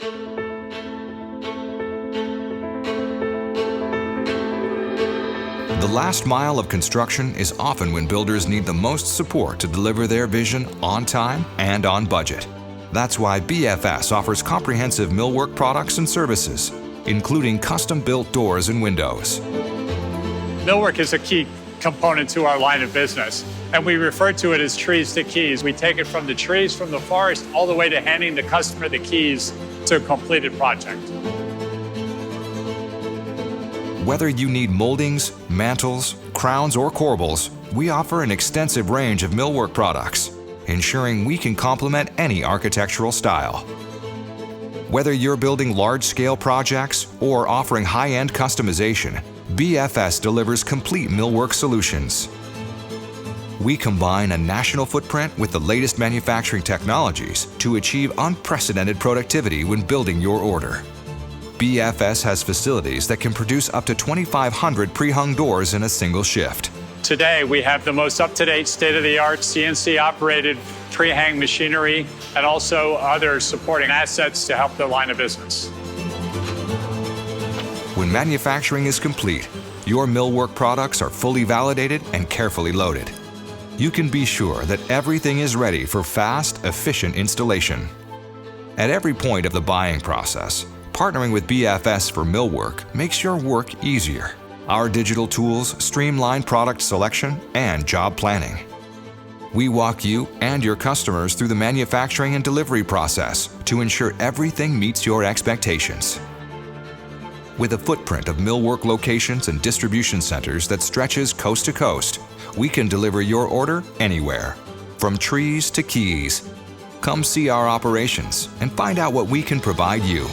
The last mile of construction is often when builders need the most support to deliver their vision on time and on budget. That's why BFS offers comprehensive millwork products and services, including custom-built doors and windows. Millwork is a key component to our line of business, and we refer to it as trees to keys. We take it from the trees, from the forest, all the way to handing the customer the keys to a completed project. Whether you need moldings, mantles, crowns, or corbels, we offer an extensive range of millwork products, ensuring we can complement any architectural style. Whether you're building large-scale projects or offering high-end customization, BFS delivers complete millwork solutions. We combine a national footprint with the latest manufacturing technologies to achieve unprecedented productivity when building your order. BFS has facilities that can produce up to 2,500 pre-hung doors in a single shift. Today, we have the most up-to-date, state-of-the-art CNC-operated pre-hang machinery and also other supporting assets to help the line of business. When manufacturing is complete, your millwork products are fully validated and carefully loaded. You can be sure that everything is ready for fast, efficient installation. At every point of the buying process, partnering with BFS for millwork makes your work easier. Our digital tools streamline product selection and job planning. We walk you and your customers through the manufacturing and delivery process to ensure everything meets your expectations. With a footprint of millwork locations and distribution centers that stretches coast to coast, we can deliver your order anywhere, from trees to keys. Come see our operations and find out what we can provide you.